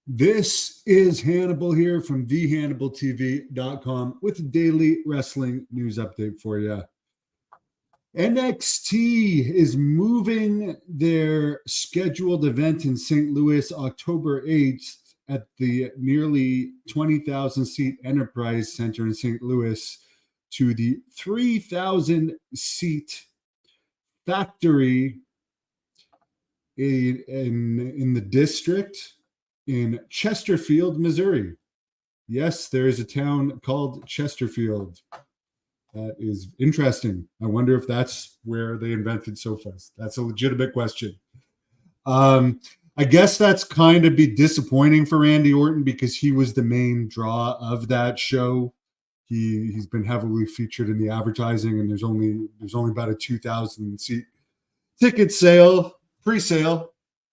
This is Hannibal here from thehannibaltv.com with a daily wrestling news update for you. NXT is moving their scheduled event in St. Louis October 8th at the nearly 20,000 seat Enterprise Center in St. Louis to the 3,000 seat factory in the district in Chesterfield, Missouri. Yes, there is a town called Chesterfield. That is interesting. I wonder if that's where they invented sofas. That's a legitimate question. I guess that's kind of be disappointing for Randy Orton because he was the main draw of that show. He's been heavily featured in the advertising, and there's only about a 2,000 seat ticket sale, pre-sale.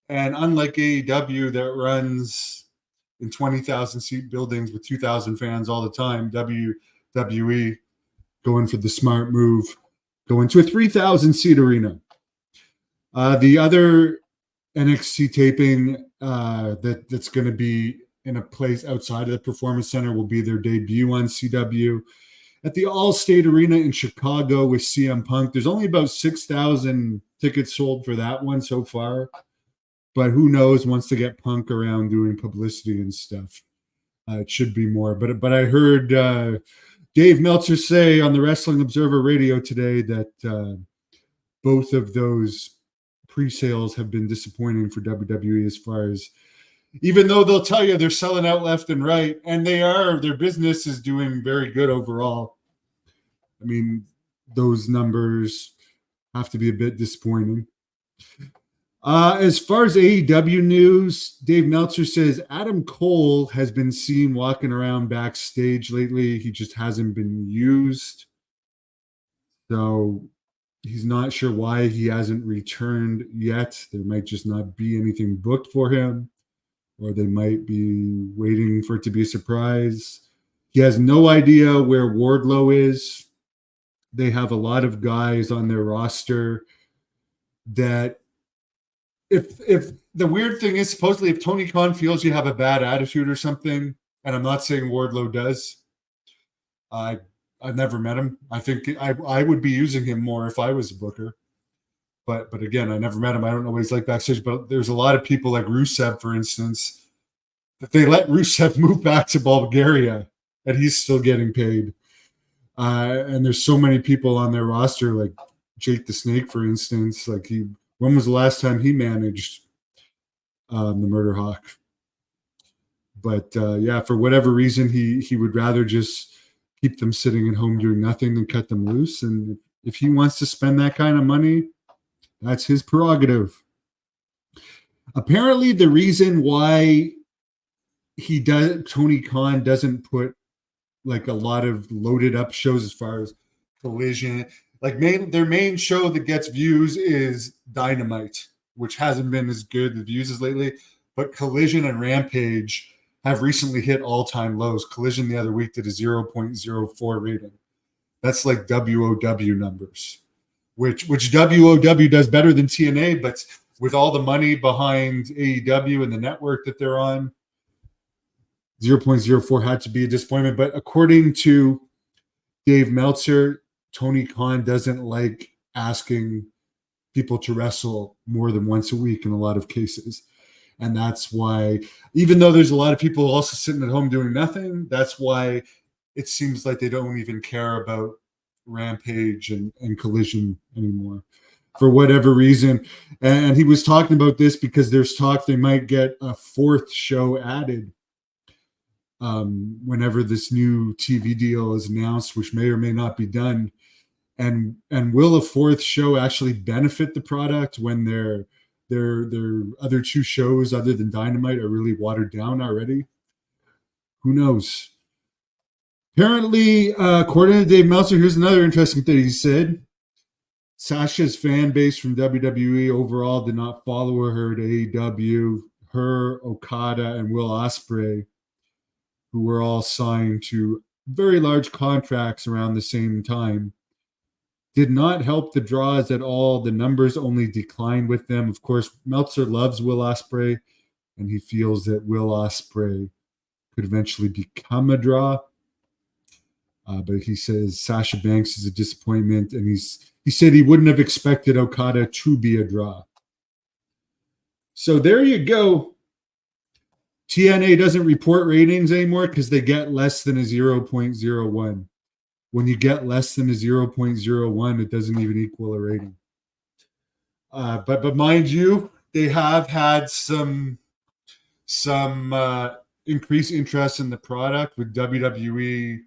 And unlike AEW that runs in 20,000 seat buildings with 2,000 fans all the time, WWE going for the smart move, going to a 3,000 seat arena. The other NXT taping that's going to be in a place outside of the Performance Center will be their debut on CW at the All-State Arena in Chicago with CM Punk. There's only about 6,000 tickets sold for that one so far. But who knows, once they get Punk around doing publicity and stuff, it should be more. But I heard Dave Meltzer say on the Wrestling Observer Radio today that both of those pre-sales have been disappointing for WWE as far as, even though they'll tell you they're selling out left and right, and they are, their business is doing very good overall. I mean, those numbers have to be a bit disappointing. As far as AEW news, Dave Meltzer says Adam Cole has been seen walking around backstage lately. He just hasn't been used. So he's not sure why he hasn't returned yet. There might just not be anything booked for him, or they might be waiting for it to be a surprise. He has no idea where Wardlow is. They have a lot of guys on their roster that if the weird thing is, supposedly if Tony Khan feels you have a bad attitude or something, and I'm not saying Wardlow does, I've never met him. I think I would be using him more if I was a booker. But again, I never met him. I don't know what he's like backstage, but there's a lot of people like Rusev, for instance, that they let Rusev move back to Bulgaria and he's still getting paid. And there's so many people on their roster, like Jake the Snake, for instance. Like when was the last time he managed the Murder Hawk? But yeah, for whatever reason, he would rather just keep them sitting at home doing nothing than cut them loose. And if he wants to spend that kind of money, that's his prerogative. Apparently, the reason why Tony Khan doesn't put like a lot of loaded up shows as far as Collision, like their main show that gets views is Dynamite, which hasn't been as good the views as lately. But Collision and Rampage have recently hit all-time lows. Collision the other week did a 0.04 rating. That's like WOW numbers, which WOW does better than TNA, but with all the money behind AEW and the network that they're on, 0.04 had to be a disappointment. But according to Dave Meltzer, Tony Khan doesn't like asking people to wrestle more than once a week in a lot of cases. And that's why, even though there's a lot of people also sitting at home doing nothing, that's why it seems like they don't even care about Rampage and Collision anymore for whatever reason. And he was talking about this because there's talk they might get a fourth show added whenever this new TV deal is announced, which may or may not be done. And will a fourth show actually benefit the product when their other two shows other than Dynamite are really watered down already? Who knows? Apparently, according to Dave Meltzer, here's another interesting thing he said. Sasha's fan base from WWE overall did not follow her to AEW. Her, Okada, and Will Ospreay, who were all signed to very large contracts around the same time, did not help the draws at all. The numbers only declined with them. Of course, Meltzer loves Will Ospreay, and he feels that Will Ospreay could eventually become a draw. But he says Sasha Banks is a disappointment, and he said he wouldn't have expected Okada to be a draw. So there you go. TNA doesn't report ratings anymore because they get less than a 0.01. When you get less than a 0.01, it doesn't even equal a rating. But mind you, they have had some increased interest in the product with WWE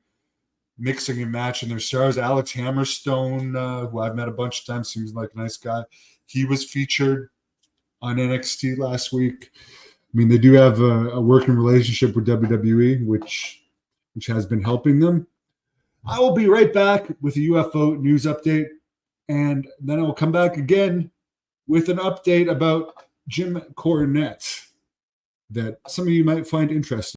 mixing and matching their stars. Alex Hammerstone, who I've met a bunch of times, seems like a nice guy. He was featured on NXT last week. I mean, they do have a working relationship with WWE, which has been helping them. I will be right back with a UFO news update, and then I will come back again with an update about Jim Cornette that some of you might find interesting.